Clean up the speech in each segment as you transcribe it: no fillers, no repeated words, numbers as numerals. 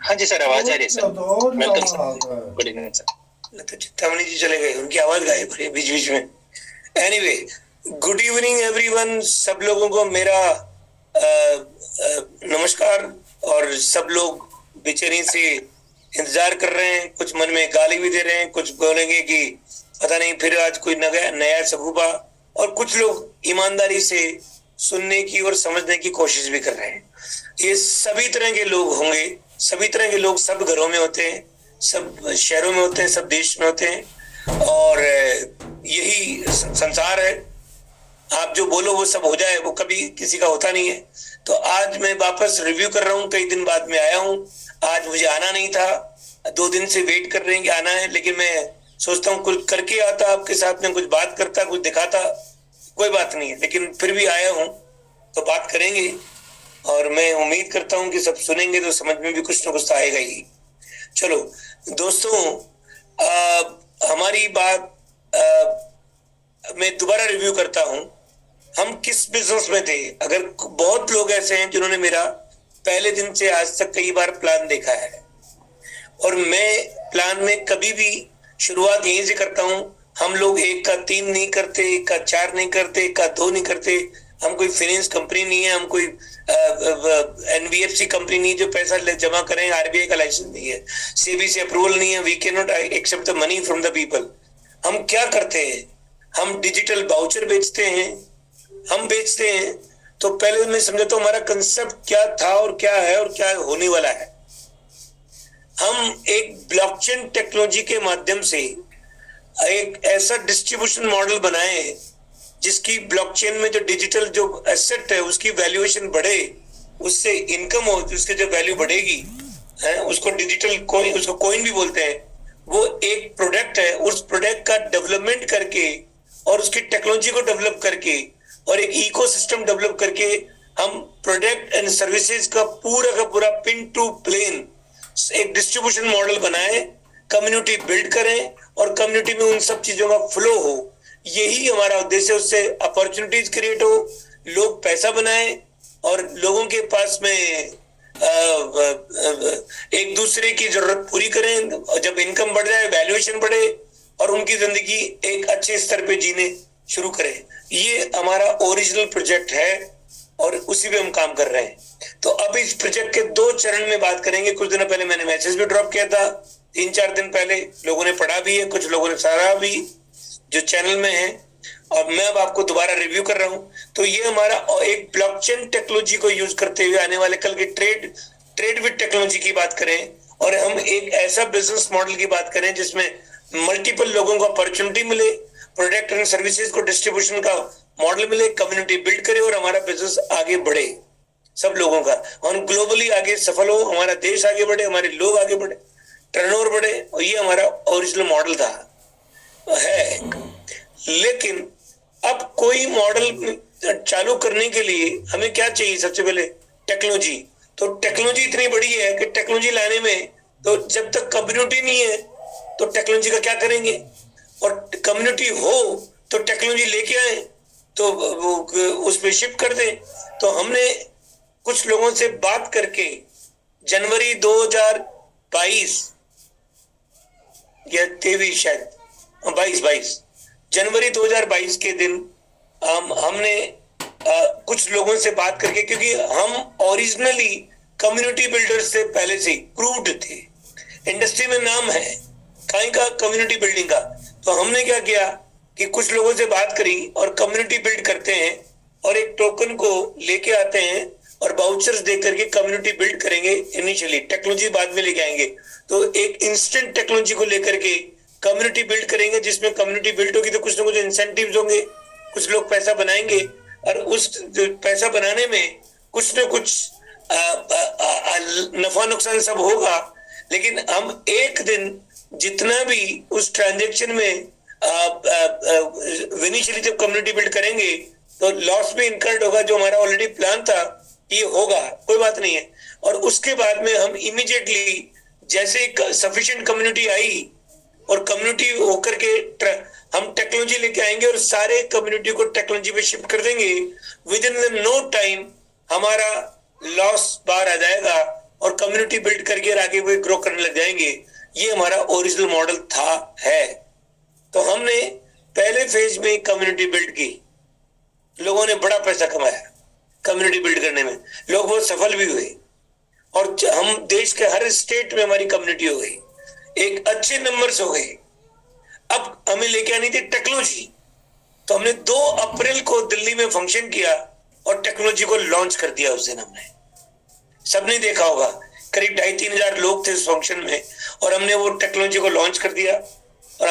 हाँ जी सर, आवाज आ रही है सर। Welcome sir. तो गुड इवनिंग सर। चिंतामणि जी चले गए, उनकी आवाज गायब हो रही है बीच बीच में। एनीवे, गुड इवनिंग एवरीवन, सब लोगों को मेरा नमस्कार। और सब लोग बेचैनी से इंतजार कर रहे हैं, कुछ मन में गाली भी दे रहे हैं, कुछ बोलेंगे कि पता नहीं फिर आज कोई नया नया सबूबा, और कुछ लोग ईमानदारी से सुनने की और समझने की कोशिश भी कर रहे हैं। ये सभी तरह के लोग होंगे, सभी तरह के लोग सब घरों में होते हैं, सब शहरों में होते हैं, सब देश में होते हैं, और यही संसार है। आप जो बोलो वो सब हो जाए, वो कभी किसी का होता नहीं है। तो आज मैं वापस रिव्यू कर रहा हूँ, कई दिन बाद में आया हूँ। आज मुझे आना नहीं था, 2 दिन से वेट कर रहे हैं कि आना है, लेकिन मैं सोचता हूँ कुछ करके आता, आपके साथ में कुछ बात करता, कुछ दिखाता। कोई बात नहीं है, लेकिन फिर भी आया हूँ तो बात करेंगे। और मैं उम्मीद करता हूँ कि सब सुनेंगे तो समझ में भी कुछ ना कुछ तो आएगा ही। चलो दोस्तों, हमारी बात मैं दोबारा रिव्यू करता हूँ। हम किस बिजनेस में थे? अगर बहुत लोग ऐसे हैं जिन्होंने मेरा पहले दिन से आज तक कई बार प्लान देखा है, और मैं प्लान में कभी भी शुरुआत यहीं से करता हूँ। हम लोग 1 का 3 नहीं करते, 1 का 4 नहीं करते, 1 का 2 नहीं करते। हम कोई फाइनेंस कंपनी नहीं है, हम कोई एनबीएफसी कंपनी नहीं जो पैसा जमा करें, आरबीआई का लाइसेंस नहीं है, सेबी से अप्रूवल नहीं है, we can not accept the money from the people. हम क्या करते हैं? हम डिजिटल बाउचर बेचते हैं। हम बेचते हैं तो पहले मैं समझाता हूँ हमारा कंसेप्ट क्या था और क्या है और क्या होने वाला है। हम एक ब्लॉकचेन टेक्नोलॉजी के माध्यम से एक ऐसा डिस्ट्रीब्यूशन मॉडल बनाए जिसकी ब्लॉकचेन में जो डिजिटल जो एसेट है उसकी वैल्यूएशन बढ़े, उससे इनकम हो, उसके जो वैल्यू बढ़ेगी है, उसको डिजिटल कॉइन, उसको कॉइन भी बोलते हैं। वो एक प्रोडक्ट है, उस प्रोडक्ट का डेवलपमेंट करके और उसकी टेक्नोलॉजी को डेवलप करके और एक इकोसिस्टम डेवलप करके हम प्रोडक्ट एंड सर्विसेज का पूरा पिन टू प्लेन एक डिस्ट्रीब्यूशन मॉडल बनाए, कम्युनिटी बिल्ड करें और कम्युनिटी में उन सब चीजों का फ्लो हो। यही हमारा उद्देश्य है। उससे अपॉर्चुनिटीज क्रिएट हो, लोग पैसा बनाए और लोगों के पास में एक दूसरे की जरूरत पूरी करें, और जब इनकम बढ़ जाए, वैल्यूएशन बढ़े और उनकी जिंदगी एक अच्छे स्तर पे जीने शुरू करें। ये हमारा ओरिजिनल प्रोजेक्ट है और उसी पे हम काम कर रहे हैं। तो अब इस प्रोजेक्ट के 2 चरण में बात करेंगे। कुछ दिनों पहले मैंने मैसेज भी ड्रॉप किया था, 3-4 दिन पहले लोगों ने पढ़ा भी है, कुछ लोगों ने सराहा भी जो चैनल में है, और मैं अब आपको दोबारा रिव्यू कर रहा हूं। तो ये हमारा एक ब्लॉकचेन टेक्नोलॉजी को यूज करते हुए आने वाले कल के ट्रेड विद टेक्नोलॉजी की बात करें, और हम एक ऐसा बिजनेस मॉडल की बात करें जिसमें मल्टीपल लोगों को अपॉर्चुनिटी मिले, प्रोडक्ट एंड सर्विसेज को डिस्ट्रीब्यूशन का मॉडल मिले, कम्युनिटी बिल्ड करे और हमारा बिजनेस आगे बढ़े, सब लोगों का, और ग्लोबली आगे सफल हो, हमारा देश आगे बढ़े, हमारे लोग आगे बढ़े, टर्नओवर बढ़े। और ये हमारा ओरिजिनल मॉडल था, है। लेकिन अब कोई मॉडल चालू करने के लिए हमें क्या चाहिए? सबसे पहले टेक्नोलॉजी। तो टेक्नोलॉजी इतनी बड़ी है कि टेक्नोलॉजी लाने में, तो जब तक कम्युनिटी नहीं है तो टेक्नोलॉजी का क्या करेंगे? और कम्युनिटी हो तो टेक्नोलॉजी लेके आए तो वो उस पर शिफ्ट कर दें। तो हमने कुछ लोगों से बात करके जनवरी 2022 या 23, शायद 22 जनवरी 2022 के दिन हमने कुछ लोगों से बात करके, क्योंकि हम ओरिजिनली कम्युनिटी बिल्डर्स से पहले से प्रूव्ड थे, इंडस्ट्री में नाम है काई का कम्युनिटी बिल्डिंग का। तो हमने क्या किया कि कुछ लोगों से बात करी और कम्युनिटी बिल्ड करते हैं और एक टोकन को लेके आते हैं और बाउचर्स दे करके कम्युनिटी बिल्ड करेंगे। इनिशियली टेक्नोलॉजी बाद में लेके आएंगे, तो एक इंस्टेंट टेक्नोलॉजी को लेकर के कम्युनिटी बिल्ड करेंगे, जिसमें कम्युनिटी बिल्ड होगी तो कुछ ना कुछ इंसेंटिव्स होंगे, कुछ लोग पैसा बनाएंगे, और उस पैसा बनाने में कुछ ना कुछ नफा नुकसान सब होगा। लेकिन हम एक दिन जितना भी उस ट्रांजेक्शन में इनिशियली जब कम्युनिटी बिल्ड करेंगे तो लॉस भी इनकर्ड होगा, जो हमारा ऑलरेडी प्लान था ये होगा, कोई बात नहीं है। और उसके बाद में हम इमीडिएटली जैसे सफिशिएंट कम्युनिटी आई और कम्युनिटी होकर के हम टेक्नोलॉजी लेके आएंगे और सारे कम्युनिटी को टेक्नोलॉजी पे शिफ्ट कर देंगे। विद इन नो टाइम हमारा लॉस बाहर आ जाएगा और कम्युनिटी बिल्ड करके और आगे वो ग्रो करने लग जाएंगे। ये हमारा ओरिजिनल मॉडल था है। तो हमने पहले फेज में कम्युनिटी बिल्ड की, लोगों ने बड़ा पैसा कमाया कम्युनिटी बिल्ड करने में, लोग बहुत सफल भी हुए और हम देश के हर स्टेट में हमारी कम्युनिटी हो गई, एक अच्छे नंबर्स हो गए। अब हमें लेके आनी थी टेक्नोलॉजी, तो हमने 2 अप्रैल को दिल्ली में फंक्शन किया और टेक्नोलॉजी को लॉन्च कर दिया। उस दिन हमने, सबने देखा होगा, करीब 2,500-3 हजार लोग थे उस फंक्शन में, और हमने वो टेक्नोलॉजी को लॉन्च कर दिया और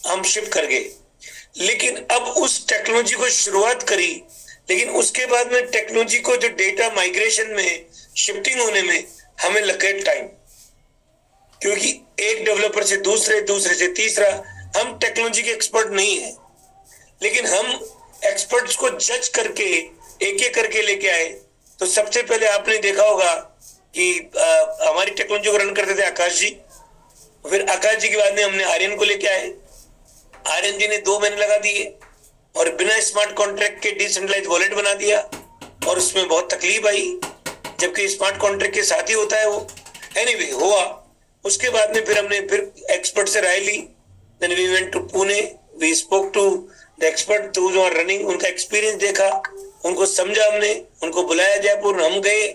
हम शिफ्ट कर गए। लेकिन अब उस टेक्नोलॉजी को शुरुआत करी, लेकिन उसके बाद में टेक्नोलॉजी को जो डेटा माइग्रेशन में शिफ्टिंग होने में हमें लग गए टाइम, क्योंकि एक डेवलपर से दूसरे से तीसरा, हम टेक्नोलॉजी के एक्सपर्ट नहीं है, लेकिन हम एक्सपर्ट्स को जज करके एक एक करके लेके आए। तो सबसे पहले आपने देखा होगा कि हमारी टेक्नोलॉजी को रन करते थे आकाश जी, फिर आकाश जी के बाद में हमने आर्यन को लेके आए। आर्यन जी ने 2 महीने लगा दिए और बिना स्मार्ट कॉन्ट्रैक्ट के डिसेंट्रलाइज वॉलेट बना दिया, और उसमें बहुत तकलीफ आई, जबकि स्मार्ट कॉन्ट्रैक्ट के साथ ही होता है वो। एनीवे हुआ। उसके बाद में फिर हमने एक्सपर्ट से राय ली, then we went to Pune, we spoke to the expert those who are running, उनका एक्सपीरियंस देखा, उनको समझा, हमने उनको बुलाया जयपुर, हम गए,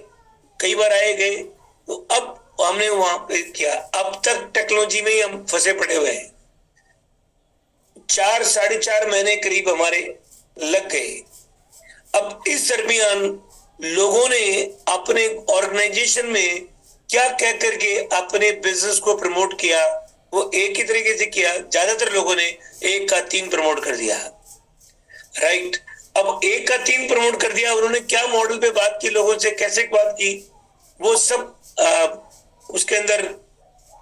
कई बार आए गए। तो अब हमने वहां पे किया। अब तक टेक्नोलॉजी में ही हम फंसे पड़े हुए हैं। 4-4.5 महीने करीब हमारे लग गए। अब इस दरमियान लोगों ने अपने ऑर्गेनाइजेशन में क्या कह करके अपने बिजनेस को प्रमोट किया, वो एक ही तरीके से किया। ज्यादातर लोगों ने 1 का 3 प्रमोट कर दिया, राइट। अब 1 का 3 प्रमोट कर दिया। उन्होंने क्या मॉडल पे बात की, लोगों से कैसे बात की, वो सब उसके अंदर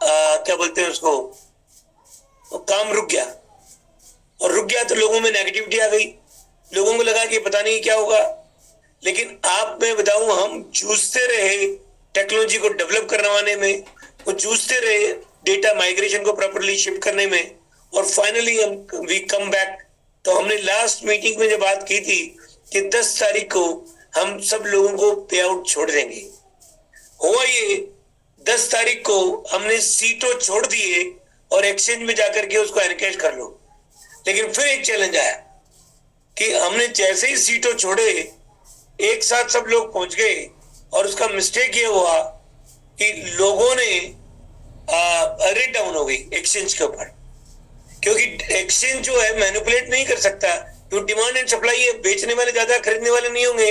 क्या बोलते हैं उसको, काम रुक गया। और रुक गया तो लोगों में नेगेटिविटी आ गई, लोगों को लगा कि पता नहीं क्या होगा। लेकिन आप मैं बताऊं, हम जूझते रहे टेक्नोलॉजी को डेवलप करवाने में, वो जूझते रहे डेटा माइग्रेशन को प्रॉपर्ली शिफ्ट करने में, और फाइनली हम वी कम बैक। तो हमने लास्ट मीटिंग में जो बात की थी कि 10 तारीख को हम सब लोगों को पे आउट छोड़ देंगे, हुआ ये 10 तारीख को हमने सीटों छोड़ दिए और एक्सचेंज में जाकर के उसको एनकैश कर लो। लेकिन फिर एक चैलेंज आया कि हमने जैसे ही सीटों छोड़े, एक साथ सब लोग पहुंच गए, और उसका मिस्टेक ये हुआ कि लोगों ने रेट डाउन हो गई एक्सचेंज के ऊपर, क्योंकि एक्सचेंज जो है मैनिपुलेट नहीं कर सकता, क्योंकि डिमांड एंड सप्लाई है, बेचने वाले ज्यादा, खरीदने वाले नहीं होंगे।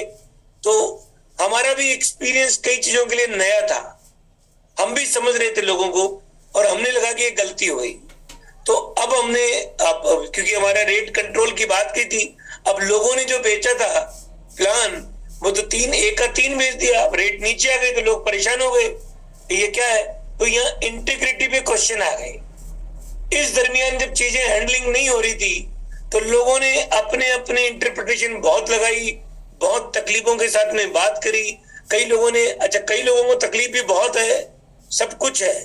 तो हमारा भी एक्सपीरियंस कई चीजों के लिए नया था, हम भी समझ रहे थे लोगों को, और हमने लगा कि ये गलती हो गई। तो अब हमने क्योंकि हमारा रेट कंट्रोल की बात की थी, अब लोगों ने जो बेचा था प्लान, वो तो 1 का 3 बेच दिया। अब रेट नीचे आ गए तो लोग परेशान हो गए, ये क्या है। तो यहाँ इंटीग्रिटी पे क्वेश्चन आ गए। इस दरमियान जब चीजें हैंडलिंग नहीं हो रही थी, तो लोगों ने अपने अपने इंटरप्रिटेशन बहुत लगाई, बहुत तकलीफों के साथ में बात करी। कई लोगों ने, अच्छा कई लोगों को तकलीफ भी बहुत है, सब कुछ है,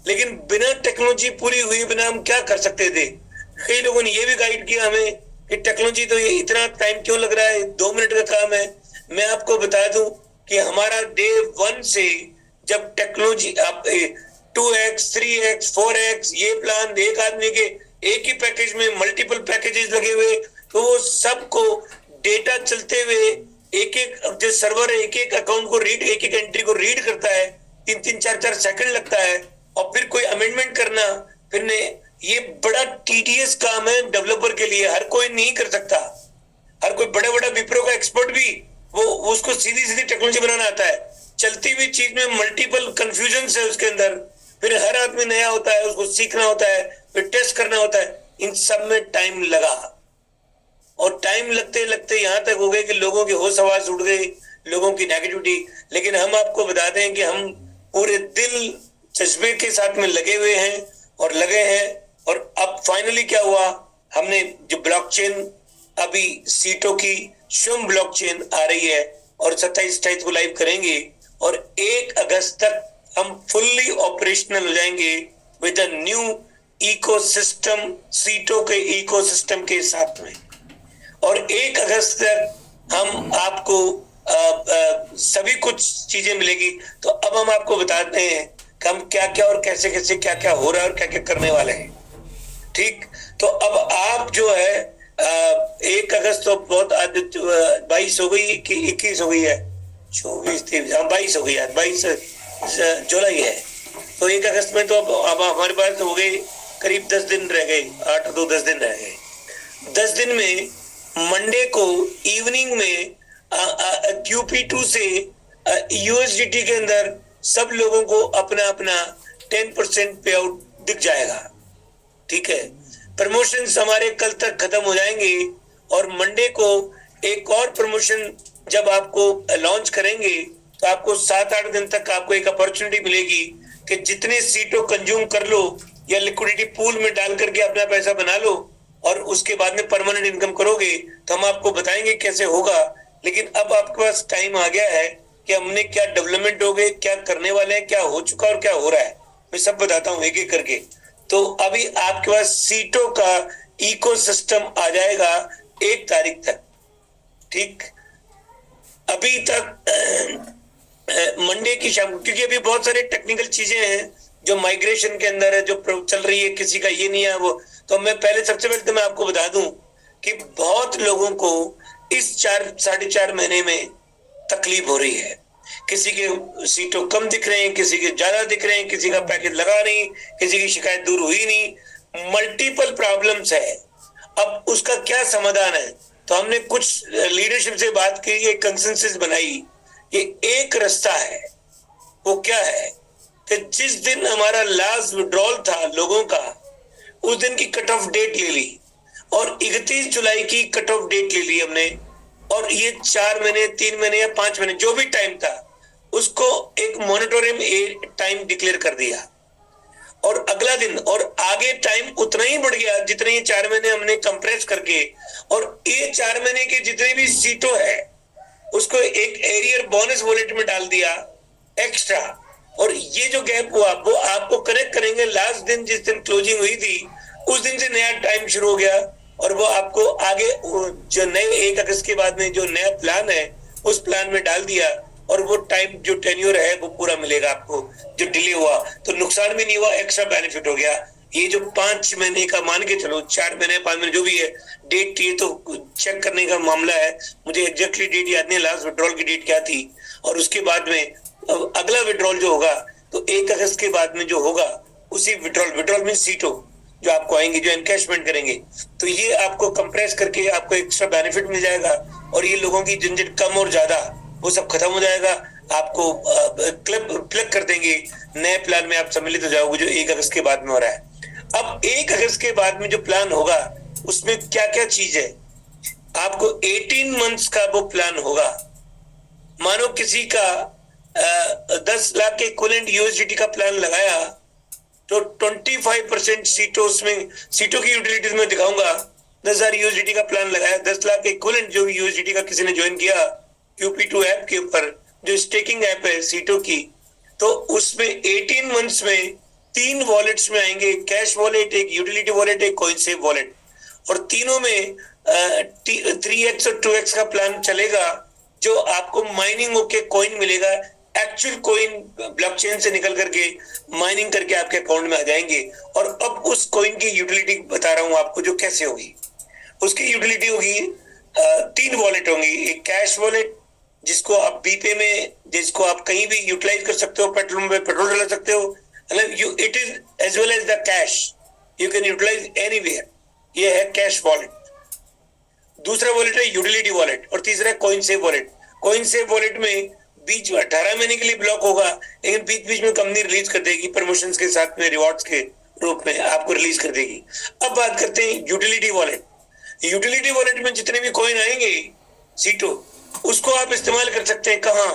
लेकिन बिना टेक्नोलॉजी पूरी हुए बिना हम क्या कर सकते थे। कई लोगों ने ये भी गाइड किया हमें कि टेक्नोलॉजी तो ये इतना टाइम क्यों लग रहा है, 2 मिनट का काम है। मैं आपको बता दूं कि हमारा डे 1 से जब टेक्नोलॉजी 2x 3x 4x ये प्लान, एक आदमी के एक ही पैकेज में मल्टीपल पैकेजेस लगे हुए, तो वो सबको डेटा चलते हुए एक एक जो सर्वर एक एक अकाउंट को रीड, एक एक एंट्री को रीड करता है, 3-3 4-4 सेकंड लगता है, और फिर कोई अमेंडमेंट करना, फिर ने ये बड़ा टीडीएस काम है डेवलपर के लिए, हर कोई नहीं कर सकता। हर कोई बड़ा बड़ा विप्रो का एक्सपर्ट भी वो उसको सीधी सीधी टेक्नोलॉजी बनाना आता है, चलती हुई चीज में मल्टीपल कंफ्यूजन है उसके अंदर, फिर हर आदमी नया होता है, उसको सीखना होता है, फिर टेस्ट करना होता है, इन सब में टाइम लगा। और टाइम लगते लगते यहाँ तक हो गए कि लोगों के होश हवास उड़ गए, लोगों की नेगेटिविटी। लेकिन हम आपको बता दें कि हम पूरे दिल जज्बे के साथ में लगे हुए हैं और लगे हैं। और अब फाइनली क्या हुआ, हमने जो ब्लॉकचेन अभी सीटों की शुम ब्लॉकचेन आ रही है और 27-28 को लाइव करेंगे, और 1 अगस्त तक हम फुल्ली ऑपरेशनल हो जाएंगे विद अ न्यू इकोसिस्टम, सीटों के इकोसिस्टम के साथ में। और 1 अगस्त तक हम आपको सभी कुछ चीजें मिलेगी। तो अब हम आपको बताते हैं कि हम क्या क्या और कैसे कैसे क्या क्या हो रहा है और क्या क्या करने वाले हैं। ठीक, तो अब आप जो है 1 अगस्त तो बहुत आज 22 हो गई कि 21 हो गई है, 24 23, 22 हो गई है, 22 जुलाई है। तो 1 अगस्त में तो अब हमारे पास हो गए करीब 10 दिन रह गए, 8 2 10 दिन रह गए। 10 दिन में मंडे को इवनिंग में QP2 से USDT के अंदर सब लोगों को अपना अपना 10% पे आउट दिख जाएगा। ठीक है, प्रमोशंस हमारे कल तक खत्म हो जाएंगे और मंडे को एक और प्रमोशन जब आपको लॉन्च करेंगे तो आपको 7-8 दिन तक आपको एक अपॉर्चुनिटी मिलेगी कि जितने सीटों कंज्यूम कर लो या लिक्विडिटी पूल में डाल करके अपना पैसा बना लो और उसके बाद में परमानेंट इनकम करोगे। तो हम आपको बताएंगे कैसे होगा, लेकिन अब आपके पास टाइम आ गया है कि हमने क्या डेवलपमेंट हो गए, क्या करने वाले हैं, क्या हो चुका और क्या हो रहा है, मैं सब बताता हूँ एक एक करके। तो अभी आपके पास सीटों का इकोसिस्टम आ जाएगा 1 तारीख तक। ठीक, अभी तक मंडे की शाम, क्योंकि अभी बहुत सारे टेक्निकल चीजें हैं जो माइग्रेशन के अंदर है, जो चल रही है, किसी का ये नहीं है वो। तो मैं पहले सबसे पहले तो मैं आपको बता दूं कि बहुत लोगों को इस 4-4.5 महीने में तकलीफ हो रही है। किसी के सीटों कम दिख रहे हैं, किसी के ज्यादा दिख रहे हैं, किसी का पैकेज लगा नहीं, किसी की शिकायत दूर हुई नहीं, मल्टीपल प्रॉब्लम्स है। अब उसका क्या समाधान है? तो हमने कुछ लीडरशिप से बात की, एक कंसेंसस बनाई, ये एक रास्ता है। वो क्या है कि जिस दिन हमारा लास्ट विड्रॉल था लोगों का, उस दिन की कट ऑफ डेट ले ली और 31 जुलाई की कट ऑफ डेट ले ली हमने, और ये 4 महीने 3 महीने या 5 महीने जो भी टाइम था उसको एक मॉनिटोरियम टाइम डिक्लेयर कर दिया। और अगला दिन और आगे टाइम उतना ही बढ़ गया जितने ये 4 महीने हमने कंप्रेस करके, और ये 4 महीने की जितनी भी सीटों है उसको एक एरियर बोनस वॉलेट में डाल दिया एक्स्ट्रा। और ये जो गैप हुआ वो आपको कनेक्ट करेंगे लास्ट दिन, जिस दिन क्लोजिंग हुई थी उस दिन से नया टाइम शुरू हो गया, और वो आपको आगे जो नए 1 अगस्त के बाद में जो नया प्लान है उस प्लान में डाल दिया, और वो टाइम जो टेन्योर है वो पूरा मिलेगा आपको। जो डिले हुआ तो नुकसान भी नहीं हुआ, एक्स्ट्रा बेनिफिट हो गया। ये जो 5 महीने का मान के चलो, 4 महीने 5 महीने जो भी है डेट, ये तो चेक करने का मामला है, मुझे एग्जैक्टली डेट याद नहीं लास्ट विड्रॉल की डेट क्या थी। और उसके बाद में अगला विड्रॉल जो होगा तो 1 अगस्त के बाद में जो होगा उसी विड्रॉल में सीटों जो आपको आएंगे, जो एनकैशमेंट करेंगे, तो ये आपको कंप्रेस करके आपको एक्स्ट्रा बेनिफिट मिल जाएगा, और ये लोगों की झंझट कम और ज्यादा वो सब खत्म हो जाएगा। आपको प्लग कर देंगे नए प्लान में, आप सम्मिलित हो जाओगे जो 1 अगस्त के बाद में हो रहा है। अब 1 अगस्त के बाद में जो प्लान होगा उसमें क्या क्या चीज है, आपको 18 मंथ्स का वो प्लान होगा। मानो किसी का 10 लाख के इक्विवेलेंट USDT का प्लान लगाया तो 25% सीटों, उसमें सीटों की यूटिलिटीज में दिखाऊंगा। 10,000 USDT का प्लान लगाया, 10 लाख के इक्विवेलेंट जो USDT का किसी ने ज्वाइन किया QP2 ऐप के ऊपर, जो स्टेकिंग ऐप है सीटों की, तो उसमें 18 मंथ्स में 3 वॉलेट्स में आएंगे, कैश वॉलेट, एक यूटिलिटी वॉलेट, एक कॉइन सेव वॉलेट, और तीनों में 3x और 2x का प्लान चलेगा, जो आपको माइनिंग होके कॉइन मिलेगा, एक्चुअल कॉइन ब्लॉकचेन से निकल करके माइनिंग करके आपके अकाउंट में आ जाएंगे। और अब उस कॉइन की यूटिलिटी बता रहा हूं आपको जो कैसे होगी। उसकी यूटिलिटी होगी 3 वॉलेट होंगी, एक कैश वॉलेट जिसको आप बीपे में, जिसको आप कहीं भी यूटिलाइज कर सकते हो, पेट्रोल में पेट्रोल डला सकते हो, मतलब it is as well as the cash, you can utilise anywhere, ये है कैश वॉलेट। दूसरा वॉलेट है यूटिलिटी वॉलेट, और तीसरा है coin save wallet. Coin save wallet में बीच में 18 महीने के लिए ब्लॉक होगा, लेकिन बीच बीच में कंपनी रिलीज कर देगी प्रमोशंस के साथ में, रिवॉर्ड्स के रूप में आपको रिलीज कर देगी। अब बात करते हैं यूटिलिटी वॉलेट। यूटिलिटी वॉलेट में जितने भी कॉइन आएंगे सीटों, उसको आप इस्तेमाल कर सकते हैं कहाँ?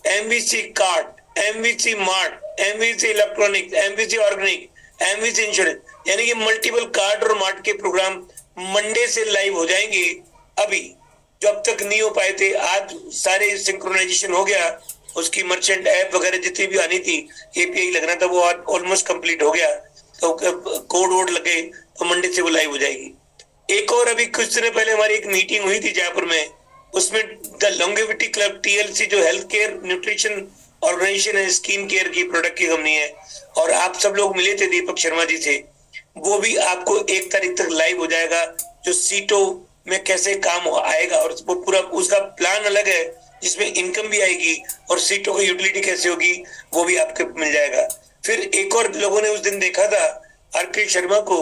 MVC card, MVC mart, MVC electronic, MVC organic, MVC insurance, यानी कि मल्टीपल कार्ड और मार्ट के प्रोग्राम मंडे से लाइव हो जाएंगे। अभी जो अब तक नहीं हो पाए थे, आज सारे सिंक्रोनाइजेशन हो गया, उसकी मर्चेंट ऐप वगैरह जितनी भी आनी थी, API लगना था, वो ऑलमोस्ट कंप्लीट हो गया, तो कोड वोड लगे तो मंडे से वो लाइव हो जाएगी। एक और अभी कुछ दिन पहले हमारी एक मीटिंग हुई थी जयपुर में, उसमें द लॉन्गेविटी क्लब TLC जो हेल्थ केयर न्यूट्रिशन ऑर्गेनाइजेशन है, स्किन केयर की प्रोडक्ट की कंपनी है, और आप सब लोग मिले थे दीपक शर्मा जी से, वो भी आपको 1 तारीख तक लाइव हो जाएगा, जो सीटो में कैसे काम आएगा, और वो पूरा उसका प्लान अलग है जिसमें इनकम भी आएगी और सीटों की यूटिलिटी कैसे होगी वो भी आपको मिल जाएगा। फिर एक और लोगों ने उस दिन देखा था RK शर्मा को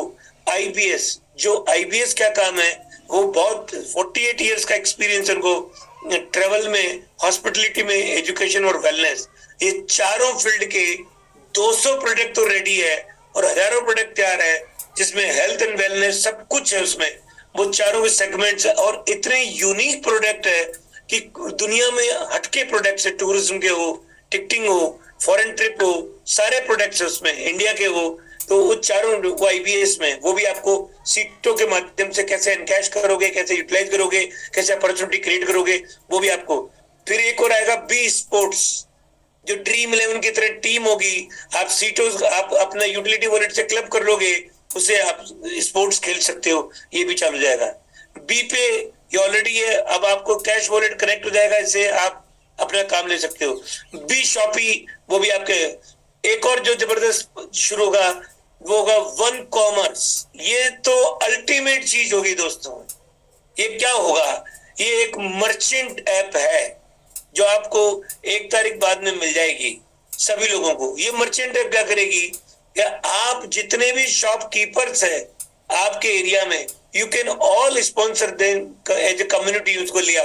IBS, जो IBS क्या काम है, वो बहुत 48 इयर्स का एक्सपीरियंस उनको ट्रेवल में, हॉस्पिटलिटी में, एजुकेशन और वेलनेस, ये चारों फील्ड के 200 प्रोडक्ट तो रेडी है और हजारों प्रोडक्ट तैयार है, जिसमें हेल्थ एंड वेलनेस सब कुछ है उसमें, वो चारों के सेगमेंट्स है, और इतने यूनिक प्रोडक्ट है कि दुनिया में हटके प्रोडक्ट्स है, टूरिज्म के हो, टिकटिंग हो, फॉरेन ट्रिप हो, सारे प्रोडक्ट्स है उसमें, इंडिया के हो, तो वो चारों वो IBS में, वो भी आपको सीटों के माध्यम से कैसे एनकैश करोगे, कैसे यूटिलाइज करोगे, कैसे अपॉर्चुनिटी क्रिएट करोगे, वो भी आपको। फिर एक और आएगा बी स्पोर्ट्स, जो ड्रीम 11 की तरह टीम होगी, आप सीटों, आप अपना यूटिलिटी वॉलेट से क्लब कर लोगे, उससे आप स्पोर्ट्स खेल सकते हो, ये भी चालू जाएगा। बी पे ये ऑलरेडी है, अब आपको कैश वॉलेट कनेक्ट हो जाएगा, इससे आप अपना काम ले सकते हो। बी शॉपी, वो भी आपके। एक और जो जबरदस्त शुरू होगा वो होगा वन कॉमर्स, ये तो अल्टीमेट चीज होगी दोस्तों। ये क्या होगा, ये एक मर्चेंट ऐप है जो आपको 1 तारीख बाद में मिल जाएगी सभी लोगों को। ये मर्चेंट ऐप क्या करेगी, या आप जितने भी शॉपकीपर्स है आपके एरिया में, you can all sponsor them as a community, उसको लिया,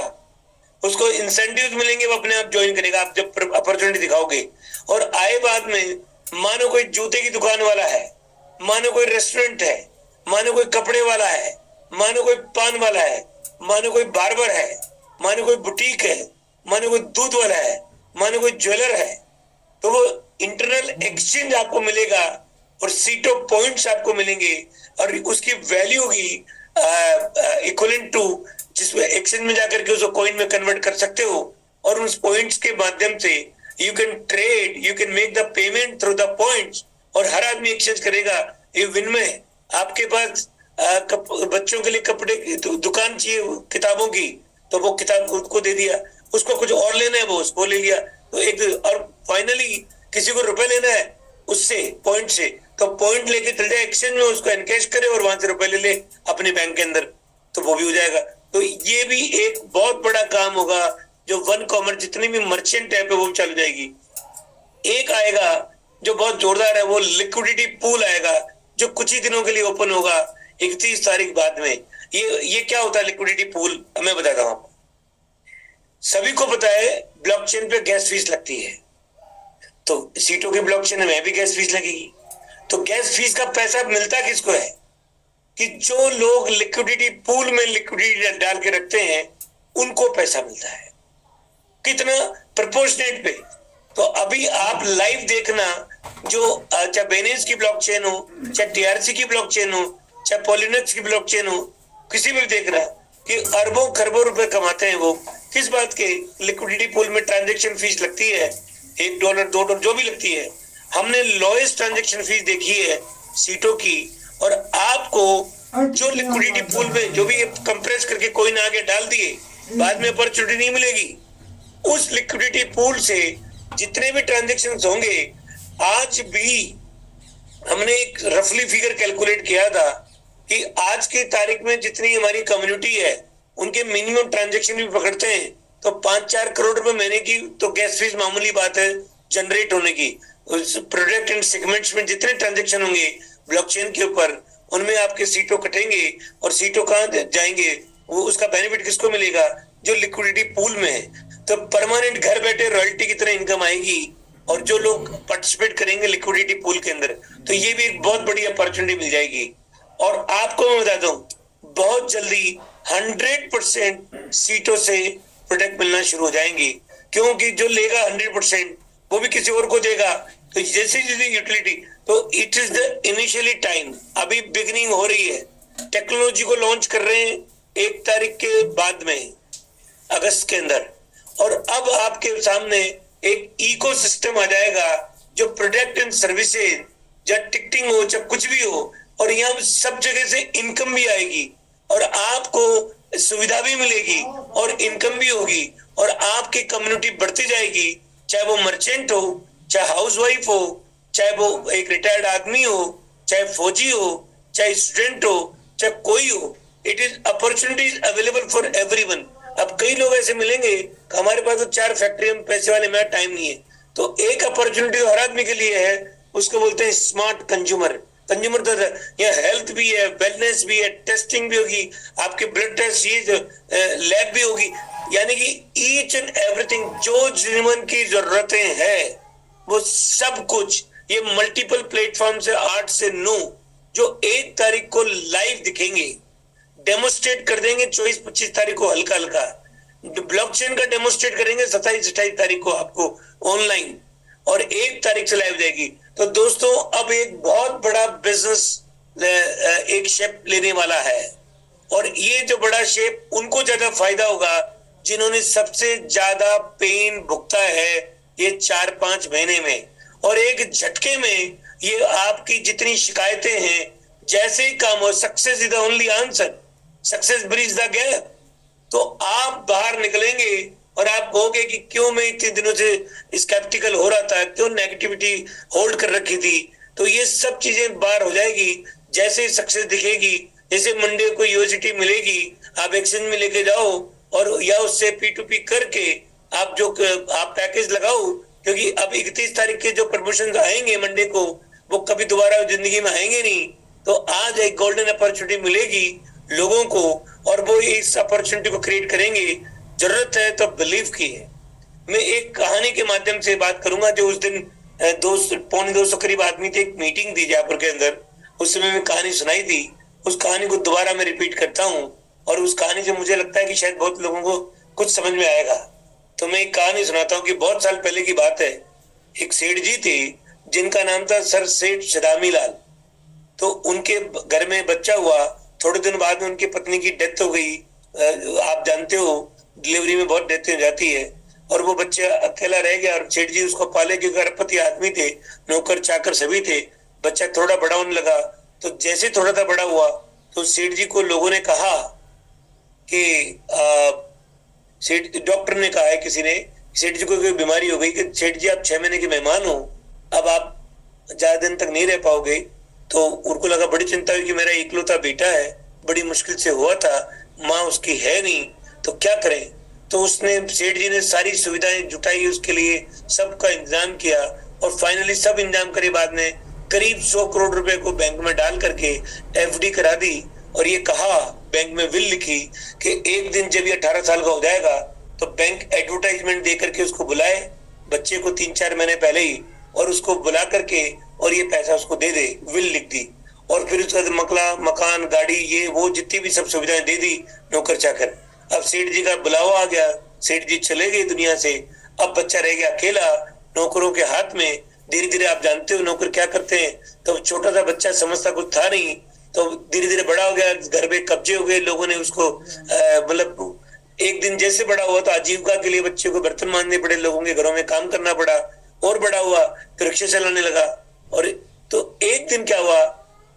उसको इंसेंटिव मिलेंगे, वो अपने आप ज्वाइन करेगा आप जब अपॉर्चुनिटी दिखाओगे। और आए बाद में, मानो कोई जूते की दुकान वाला है, मानो कोई रेस्टोरेंट है, मानो कोई कपड़े वाला है, मानो कोई पान वाला है, मानो कोई बार्बर है, मानो कोई बुटीक है, मानो कोई दूध वाला है, मानो कोई ज्वेलर है, तो वो इंटरनल एक्सचेंज आपको मिलेगा और सीटो पॉइंट्स आपको मिलेंगे, और उसकी वैल्यू होगी इक्वलेंट टू, जिसमें एक्सचेंज में जाकर के उसको कॉइन में कन्वर्ट कर सकते हो, और उस पॉइंट्स के माध्यम से you can trade, you can make the payment through the points, और हर आदमी एक्सचेंज करेगा। ये विन में आपके पास बच्चों के लिए कपड़े की दुकान चाहिए किताबों की, तो वो किताब उसको दे दिया, उसको कुछ और लेना है वो उसको ले लिया, तो एक, और फाइनली किसी को रुपए लेना है उससे पॉइंट से, तो पॉइंट लेके चल जाए एक्सचेंज में, उसको एनकैश करे और वहां से रुपए ले ले अपने बैंक के अंदर, तो वो भी हो जाएगा। तो ये भी एक बहुत बड़ा काम होगा, जो वन कॉमर्स जितनी भी मर्चेंट ऐप है वो चालू जाएगी। एक आएगा जो बहुत जोरदार है, वो लिक्विडिटी पूल आएगा, जो कुछ ही दिनों के लिए ओपन होगा 31 तारीख बाद में। ये क्या होता है लिक्विडिटी पूल, मैं बताता हूं आपको। सभी को पता है ब्लॉकचेन पे गैस फीस लगती है, तो सीटों के ब्लॉकचेन में भी गैस फीस लगेगी। तो गैस फीस का पैसा मिलता किसको है, कि जो लोग लिक्विडिटी पूल में लिक्विडिटी डाल के रखते हैं उनको पैसा मिलता है। कितना, प्रोपोर्शनेट पे। तो अभी आप लाइव देखना, जो चाहे बेनेस की ब्लॉकचेन हो, चाहे TRC की ब्लॉकचेन हो, चाहे पॉलिनक्स की ब्लॉकचेन हो, किसी में भी देखना कि अरबों खरबों रुपए कमाते हैं वो, किस बात के, लिक्विडिटी पूल में ट्रांजेक्शन फीस लगती है, $1 $2 जो भी लगती है। हमने लॉएस्ट ट्रांजेक्शन फीस देखी है सीटों की, और आपको जो लिक्विडिटी पूल में जो भी कंप्रेस करके कोइन आगे डाल दिए, बाद में अपॉर्चुनिटी नहीं मिलेगी। उस लिक्विडिटी पूल से जितने भी ट्रांजेक्शंस होंगे, आज भी हमने एक रफली फिगर कैलकुलेट किया था कि आज की तारीख में जितनी हमारी कम्युनिटी है उनके मिनिमम ट्रांजेक्शन भी पकड़ते हैं, तो 5-4 करोड़ रुपए महीने की तो गैस फीस मामूली बात है जनरेट होने की। उस प्रोडक्ट एंड सेगमेंट्स में जितने ट्रांजेक्शन होंगे ब्लॉकचेन के ऊपर, उनमें आपके सीटों कटेंगे, और सीटों कहाँ जाएंगे, वो उसका बेनिफिट किसको मिलेगा, जो लिक्विडिटी पूल में है। तो परमानेंट घर बैठे रॉयल्टी की तरह इनकम आएगी, और जो लोग पार्टिसिपेट करेंगे लिक्विडिटी पूल के अंदर, तो ये भी एक बहुत बड़ी अपॉर्चुनिटी मिल जाएगी। और आपको मैं बता दूं, बहुत जल्दी 100% सीटों से प्रोडक्ट मिलना शुरू हो जाएंगी, क्योंकि जो लेगा 100% वो भी किसी और को देगा। तो जैसे जैसे यूटिलिटी, तो it is the initially time, अभी बिगिनिंग हो रही है। टेक्नोलॉजी को लॉन्च कर रहे हैं 1 तारीख के बाद में, अगस्त के अंदर, और अब आपके सामने एक इकोसिस्टम आ जाएगा, जो प्रोडक्ट एंड सर्विसेज, चाहे टिकटिंग हो, चाहे कुछ भी हो, और यहाँ सब जगह से इनकम भी आएगी, और आपको सुविधा भी मिलेगी और इनकम भी होगी और आपकी कम्युनिटी बढ़ती जाएगी, चाहे वो मर्चेंट हो, चाहे हाउसवाइफ हो, चाहे वो एक रिटायर्ड आदमी हो, चाहे फौजी हो, चाहे स्टूडेंट हो, चाहे कोई हो। It is opportunities available for everyone. अब कई लोग ऐसे मिलेंगे कि हमारे पास तो 4 फैक्ट्री हम पैसे वाले, मेरा टाइम नहीं है। तो एक अपॉर्चुनिटी हर आदमी के लिए है, उसको बोलते हैं स्मार्ट कंज्यूमर। कंज्यूमर तो यहाँ हेल्थ भी है, वेलनेस भी है, टेस्टिंग भी होगी, आपके ब्लड टेस्ट, ये लैब भी होगी, यानी कि ईच एंड एवरीथिंग जो जीवन की जरूरतें हैं वो सब कुछ ये मल्टीपल प्लेटफॉर्म से 8 से 9 जो 1 तारीख को लाइव दिखेंगे, डेमोस्ट्रेट कर देंगे 24-25 तारीख को हल्का हल्का, ब्लॉकचेन का डेमोस्ट्रेट करेंगे 27-28 तारीख को आपको ऑनलाइन, और 1 तारीख से लाइव जाएगी। तो दोस्तों अब एक बहुत बड़ा बिजनेस एक शेप लेने वाला है, और ये जो बड़ा शेप उनको ज्यादा फायदा होगा जिन्होंने सबसे ज्यादा पेन भुगता है ये 4-5 महीने में, और एक झटके में ये आपकी जितनी शिकायतें हैं जैसे ही काम हो, success is the only answer, success bridge the gap. तो आप बाहर निकलेंगे और आप कहोगे कि क्यों मैं इतने दिनों से स्केप्टिकल हो रहा था, क्यों नेगेटिविटी होल्ड कर रखी थी। तो ये सब चीजें बाहर हो जाएगी जैसे ही सक्सेस दिखेगी। जैसे मंडे को यूनिवर्सिटी मिलेगी, आप एक्सचेंज में लेके जाओ और या उससे P2P करके आप जो आप पैकेज लगाओ, क्योंकि अब 31 तारीख के जो प्रमोशन आएंगे मंडे को वो कभी दोबारा जिंदगी में आएंगे नहीं। तो आज एक गोल्डन अपॉर्चुनिटी मिलेगी लोगों को और वो इस अपॉर्चुनिटी को क्रिएट करेंगे। जरूरत है तो बिलीव की है। मैं एक कहानी के माध्यम से बात करूंगा। जो उस दिन 200-250 करीब आदमी थे, एक मीटिंग थी जयपुर के अंदर, उस समय मैं कहानी सुनाई थी। उस कहानी को दोबारा मैं रिपीट करता हूँ और उस कहानी से मुझे लगता है कि शायद बहुत लोगों को कुछ समझ में आएगा। तो मैं एक कहानी सुनाता हूँ कि बहुत साल पहले की बात है। एक सेठ जी थे जिनका नाम था सर सेठ शदामी लाल। तो उनके घर में बच्चा हुआ, थोड़े दिन बाद में उनकी पत्नी की डेथ हो गई। आप जानते हो डिलीवरी में बहुत डेथ हो जाती है, और वो बच्चा अकेला रह गया और सेठ जी उसको पाले, क्योंकि अरबपति आदमी थे, नौकर चाकर सभी थे। बच्चा थोड़ा बड़ा होने लगा, तो जैसे थोड़ा सा बड़ा हुआ तो सेठ जी को लोगों ने कहा कि सेठ डॉक्टर ने कहा है किसी ने, सेठ जी को कोई बीमारी हो गई कि सेठ जी आप 6 महीने के मेहमान हो, अब आप ज्यादा दिन तक नहीं रह पाओगे। तो उनको लगा, बड़ी चिंता हुई कि मेरा इकलौता बेटा है, बड़ी मुश्किल से हुआ था, माँ उसकी है नहीं, तो क्या करें। तो उसने सेठ जी ने सारी सुविधाएं जुटाई उसके लिए, सबका इंतजाम किया और फाइनली सब इंतजाम करे बाद में करीब 100 करोड़ रुपए को बैंक में डाल करके FD करा दी। और ये कहा, बैंक में विल लिखी कि एक दिन जब ये 18 साल का हो जाएगा तो बैंक एडवर्टाइजमेंट दे करके उसको बुलाए, बच्चे को 3-4 महीने पहले ही, और उसको बुला करके और ये पैसा उसको दे दे। विल लिख दी और फिर उसका मकला, मकान, गाड़ी, ये वो जितनी भी सब सुविधाएं दे दी, नौकर चाकर। अब सेठ जी का बुलावा आ गया, सेठ जी चले गए दुनिया से। अब बच्चा रह गया अकेला नौकरों के हाथ में। धीरे धीरे आप जानते हो नौकर क्या करते हैं, तो छोटा सा बच्चा समझता कुछ था नहीं, तो धीरे धीरे बड़ा हो गया, घर में कब्जे हो गए, लोगों ने उसको मतलब एक दिन जैसे बड़ा हुआ तो आजीविका के लिए बच्चे को बर्तन मांजने पड़े, लोगों के घरों में काम करना पड़ा, और बड़ा हुआ तो रिक्शा चलाने लगा। और तो एक दिन क्या हुआ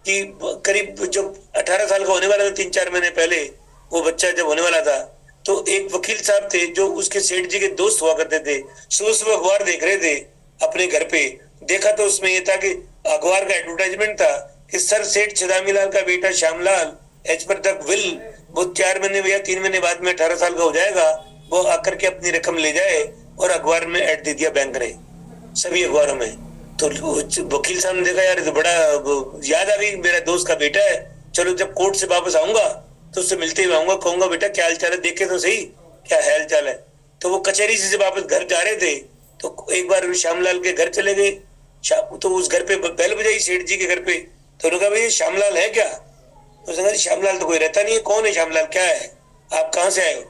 कि करीब जब 18 साल का होने वाला था, 3-4 महीने पहले वो बच्चा जब होने वाला था, तो एक वकील साहब थे जो उसके सेठ जी के दोस्त हुआ करते थे। सुबह अखबार देख रहे थे अपने घर पे, देखा तो उसमें ये था कि अखबार का एडवर्टाइजमेंट था कि सर सेठ शदामी लाल का बेटा Shyamlal as per the will, वो 4 महीने या 3 महीने बाद में 18 साल का हो जाएगा, वो आकर के अपनी रकम ले जाए। और अखबार में ऐड दे दिया बैंक ने, सभी अखबारों में। तो वकील साहब ने देखा, यार तो बड़ा याद आ गई, मेरा दोस्त का बेटा है, चलो जब कोर्ट से वापस आऊंगा तो उससे मिलते ही आऊंगा, कहूंगा बेटा क्या हाल चाल है, देखे तो सही क्या हाल चाल है। तो वो कचहरी से वापस घर जा रहे थे तो एक बार श्यामलाल के घर चले गए। तो उस घर पे बेल बजाई सेठ जी के घर पे, तो उन्होंने कहा भाई श्यामलाल है क्या। तो उसने कहा श्यामलाल तो कोई रहता नहीं है, कौन है श्यामलाल, क्या है, आप कहाँ से आए हो।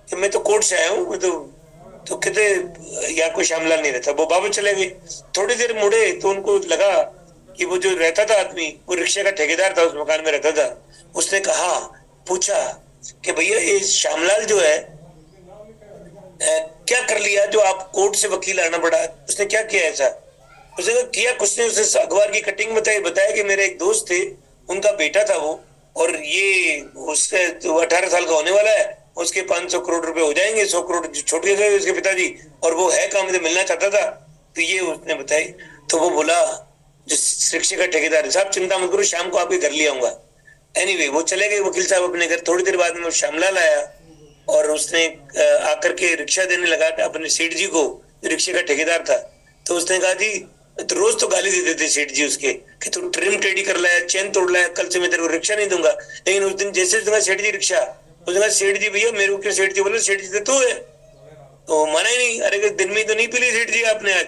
कि मैं तो कोर्ट से आया हूँ, मैं तो कहते यहाँ कोई श्यामलाल नहीं रहता। वो वापस चले गए। थोड़ी देर मुड़े तो उनको लगा कि वो जो रहता था आदमी, वो रिक्शे का ठेकेदार था, उस मकान में रहता था। उसने कहा, पूछा कि भैया ये श्यामलाल जो है क्या कर लिया जो आप कोर्ट से वकील आना पड़ा, उसने क्या किया ऐसा। उसने किया कुछ नहीं, उसने अखबार की कटिंग बताया कि मेरे एक दोस्त थे, उनका बेटा था, वो और ये उसके 18 साल का होने वाला है, उसके 500 करोड़ रुपए हो जाएंगे, 100 करोड़ छोड़ के गए उसके पिताजी, और वो है काम, मिलना चाहता था। तो ये उसने बताई। तो वो बोला जो शिक्षक का ठेकेदार, साहब चिंता मत करो, शाम को आपके घर ले आऊंगा। एनीवे वो चले गए वकील साहब अपने घर। थोड़ी देर बाद में वो श्यामलाल आया और उसने आकर के रिक्शा देने लगा अपने सेठ जी को, जो रिक्शे का ठेकेदार था। तो उसने कहा जी, तो रोज तो गाली देते थे सेठ जी उसके कि तू ट्रिम टेढ़ी कर लाया, चेन तोड़ लाया, कल से मैं तेरे को रिक्शा नहीं दूंगा। लेकिन उस दिन जैसे दूंगा सेठ जी रिक्शा, उसने कहा सेठ जी भैया मेरे को क्यों सेठ जी बोले, सेठ जी तो तू है। तो माना ही नहीं, अरे दिन में तो नहीं पी ली सेठ जी आपने आज?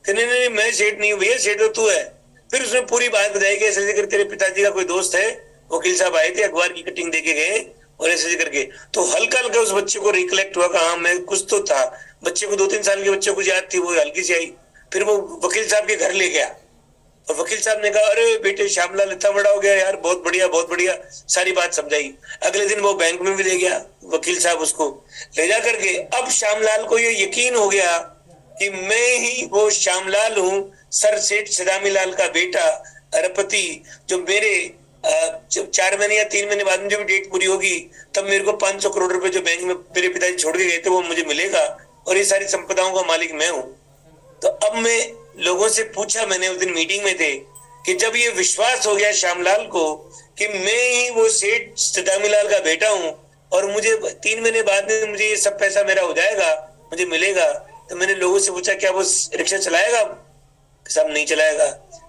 नहीं नहीं नहीं, मैं सेठ नहीं हूँ भैया, सेठ तो तू है। फिर उसने पूरी बात बताई कि ऐसे करके तेरे पिताजी का कोई दोस्त है, वकील साहब आए थे, अखबार की कटिंग देके गए, और ऐसे करके। तो हल्का हल्का उस बच्चे को रिकलेक्ट हुआ कि हाँ मैं कुछ तो था। बच्चे को 2-3 साल के बच्चे को याद थी, वो हल्की सी आई। फिर वो वकील साहब के घर ले गया और वकील साहब ने कहा अरे बेटे श्यामलाल इतना बड़ा हो गया यार, बहुत बढ़िया बहुत बढ़िया, सारी बात समझाई। अगले दिन वो बैंक में भी ले गया वकील साहब उसको ले जा करके। अब श्यामलाल को ये यकीन हो गया कि मैं ही वो श्यामलाल हूँ, सर सेठ सिदामी लाल का बेटा अरबपति, जो मेरे 4 महीने या 3 महीने बाद में जब डेट पूरी होगी तब मेरे को 500 करोड़ रुपए जो बैंक में मेरे पिताजी छोड़ के गए थे वो मुझे मिलेगा, और ये सारी संपदाओं का मालिक मैं हूँ। तो अब मैं लोगों से पूछा, मैंने उस दिन मीटिंग में थे, कि जब ये विश्वास हो गया श्यामलाल को कि मैं ही वो सेठ सिदामी लाल का बेटा हूँ और मुझे 3 महीने बाद में मुझे ये सब पैसा मेरा हो जाएगा, मुझे मिलेगा, तो मैंने लोगों से पूछा क्या वो रिक्शा चलाएगा? सब नहीं चलाएगा।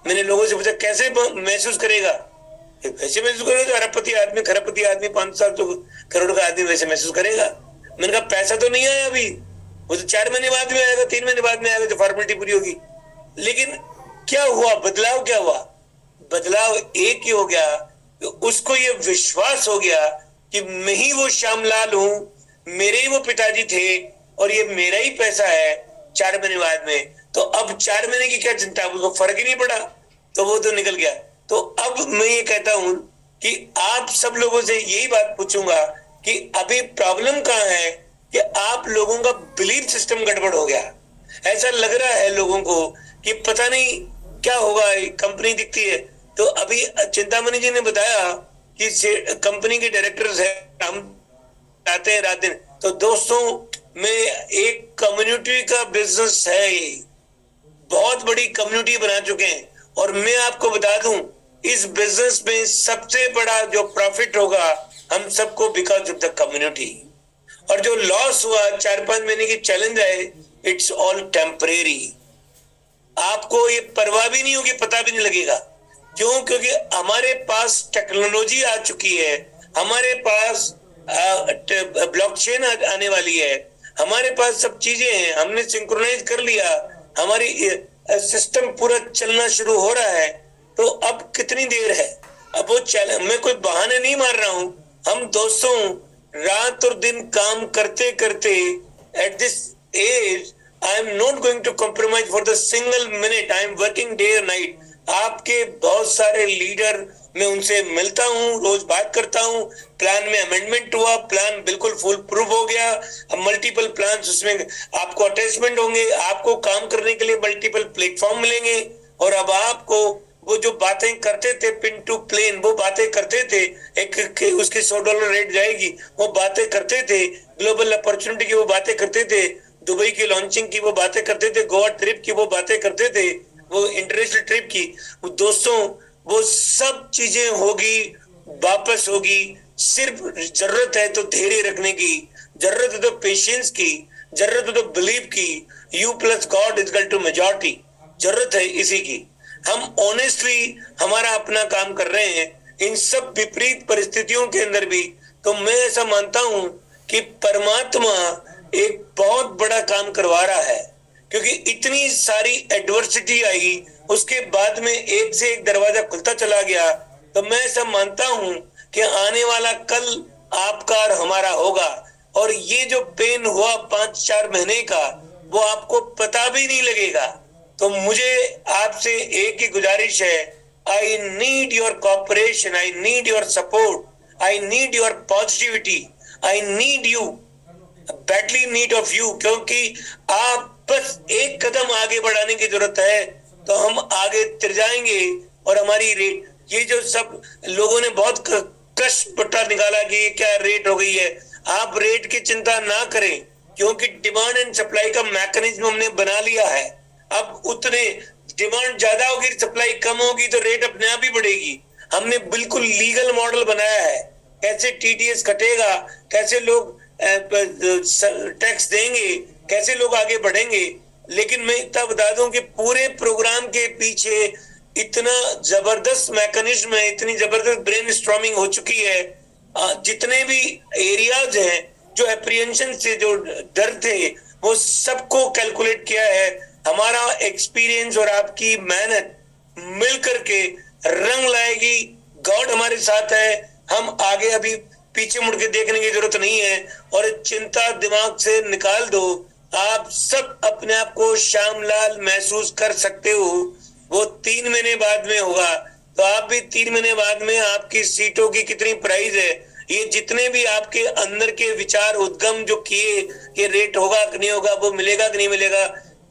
मैंने लोगों से पूछा कैसे महसूस करेगा? वैसे महसूस करेगा जो अरबपति आदमी, खरबपति आदमी, 500 करोड़ का आदमी वैसे महसूस करेगा। मैंने कहा पैसा तो नहीं आया अभी, वो तो 4 महीने बाद में आएगा, 3 महीने बाद में आएगा, जो फॉर्मेलिटी पूरी होगी। लेकिन क्या हुआ, बदलाव क्या हुआ? बदलाव एक ही हो गया, उसको ये विश्वास हो गया कि मैं ही वो श्यामलाल हूं, मेरे ही वो पिताजी थे और ये मेरा ही पैसा है 4 महीने बाद में। तो अब 4 महीने की क्या चिंता, उसको फर्क ही नहीं पड़ा, तो वो तो निकल गया। तो अब मैं ये कहता हूं कि आप सब लोगों से यही बात पूछूंगा कि अभी प्रॉब्लम कहाँ है कि आप लोगों का बिलीफ सिस्टम गड़बड़ हो गया। ऐसा लग रहा है लोगों को कि पता नहीं क्या होगा, कंपनी दिखती है। तो अभी चिंतामणि जी ने बताया कि कंपनी के डायरेक्टर्स है, हम आते हैं रात दिन। तो दोस्तों में एक कम्युनिटी का बिजनेस है, बहुत बड़ी कम्युनिटी बना चुके हैं, और मैं आपको बता दूं इस बिजनेस में सबसे बड़ा जो प्रॉफिट होगा हम सबको, बिकॉज ऑफ द कम्युनिटी। और जो लॉस हुआ 4-5 महीने की चैलेंज है, इट्स ऑल टेम्परेरी। आपको ये परवाह भी नहीं होगी, पता भी नहीं लगेगा। क्यों? क्योंकि हमारे पास टेक्नोलॉजी आ चुकी है, हमारे पास ब्लॉकचेन आने वाली है, हमारे पास सब चीजें हैं, हमने सिंक्रोनाइज कर लिया, हमारी सिस्टम पूरा चलना शुरू हो रहा है। तो अब कितनी देर है? अब वो चैलेंज, मैं कोई बहाने नहीं मार रहा हूं, हम दोस्तों रात और दिन काम करते करते at this age I am not going to compromise for the single minute. I am working day and night. आपके बहुत सारे लीडर, मैं उनसे मिलता हूँ, रोज बात करता हूँ। प्लान में अमेंडमेंट हुआ, प्लान बिल्कुल फुल प्रूफ हो गया। अब मल्टीपल प्लान, उसमें आपको अटैचमेंट होंगे, आपको काम करने के लिए मल्टीपल प्लेटफॉर्म मिलेंगे। और अब आपको वो जो बातें करते थे पिन टू प्लेन, वो बातें करते थे, एक उसकी $100 रेट जाएगी, वो बातें करते थे, ग्लोबल अपॉर्चुनिटी की वो बातें करते थे, दुबई की लॉन्चिंग की वो बातें करते थे, गोवा ट्रिप की वो बातें करते थे, वो इंटरनेशनल ट्रिप की। दोस्तों वो सब चीजें होगी, वापस होगी। सिर्फ जरूरत है तो धैर्य रखने की, जरूरत है तो पेशेंस की, जरूरत है तो बिलीव की। You plus God is equal to majority. जरूरत है इसी की। हम ऑनेस्टली हमारा अपना काम कर रहे हैं इन सब विपरीत परिस्थितियों के अंदर भी। तो मैं ऐसा मानता हूं कि परमात्मा एक बहुत बड़ा काम करवा रहा है, क्योंकि इतनी सारी एडवर्सिटी आई, उसके बाद में एक से एक दरवाजा खुलता चला गया। तो मैं ऐसा मानता हूं कि आने वाला कल आपका और हमारा होगा। और ये जो पेन हुआ 5-4 महीने का, वो आपको पता भी नहीं लगेगा। तो मुझे आपसे एक ही गुजारिश है, I need your cooperation, I need your support, I need your positivity, I need you, badly need of you. क्योंकि आप बस एक कदम आगे बढ़ाने की जरूरत है तो हम आगे तिर जाएंगे। और हमारी ये जो सब लोगों ने बहुत कश पट्टा निकाला कि ये क्या रेट हो गई है। आप रेट की चिंता ना करें, क्योंकि डिमांड एंड सप्लाई का मैकेनिज्म हमने बना लिया है। अब उतने डिमांड ज्यादा होगी, सप्लाई कम होगी तो रेट अपने आप ही बढ़ेगी। हमने बिल्कुल लीगल मॉडल बनाया है, कैसे टीडीएस कटेगा, कैसे लोग टैक्स देंगे, कैसे लोग आगे बढ़ेंगे। लेकिन मैं इतना बता दूं कि पूरे प्रोग्राम के पीछे इतना जबरदस्त मैकेनिज्म है, इतनी जबरदस्त ब्रेनस्टॉर्मिंग हो चुकी है। जितने भी एरियाज हैं जो एप्रीहेंशन से जो डर थे, वो सबको कैलकुलेट किया है। हमारा एक्सपीरियंस और आपकी मेहनत मिल करके रंग लाएगी। गॉड हमारे साथ है। हम आगे अभी पीछे मुड़ के देखने की जरूरत नहीं है, और चिंता दिमाग से निकाल दो। आप सब अपने आप को श्यामलाल महसूस कर सकते हो। वो 3 महीने बाद में होगा, तो आप भी 3 महीने बाद में आपकी सीटों की कितनी प्राइस है, ये जितने भी आपके अंदर के विचार उद्गम जो किए कि रेट होगा कि नहीं होगा, वो मिलेगा कि नहीं मिलेगा,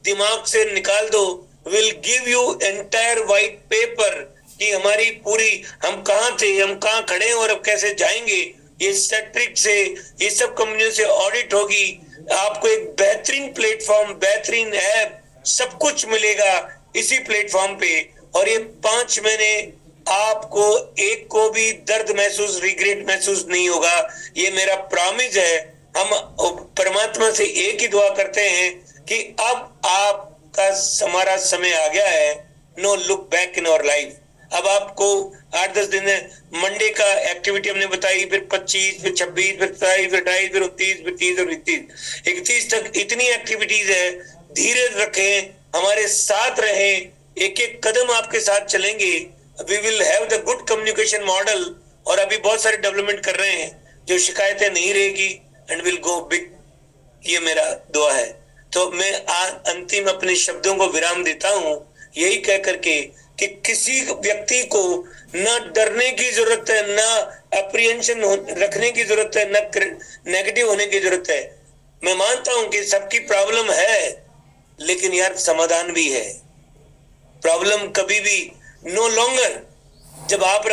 दिमाग से निकाल दो। Will give you entire white paper कि हमारी पूरी, हम कहाँ थे, हम कहाँ खड़े हैं और अब कैसे जाएंगे। ये सेट्रिक से, ये सब कंपनियों से ऑडिट होगी। आपको एक बेहतरीन प्लेटफॉर्म, बेहतरीन ऐप, सब कुछ मिलेगा इसी प्लेटफॉर्म पे। और ये 5 महीने आपको एक को भी दर्द महसूस, रिग्रेट महसूस नहीं होगा। ये मेरा प्रॉमिस है। हम परमात्मा से एक ही दुआ करते हैं कि अब आपका हमारा समय आ गया है। No look back in our life. अब आपको 8-10 दिन मंडे का एक्टिविटी हमने बताई, फिर 25, फिर 26, फिर 27, फिर 28, फिर 29, फिर 30 और 31 तक इतनी एक्टिविटीज है। धीरे रखें, हमारे साथ रहें, एक एक कदम आपके साथ चलेंगे। We will have the good communication model, और अभी बहुत सारे डेवलपमेंट कर रहे हैं जो शिकायतें नहीं रहेगी एंड विल गो बिग। ये मेरा दुआ है। तो मैं अंतिम अपने शब्दों को विराम देता हूं, यही कह करके कि किसी व्यक्ति को ना डरने की जरूरत है, ना अप्रीहेंशन रखने की जरूरत है, ना नेगेटिव होने की जरूरत है। मैं मानता हूं कि सबकी प्रॉब्लम है, लेकिन यार समाधान भी है। प्रॉब्लम कभी भी नो लॉन्गर, जब आप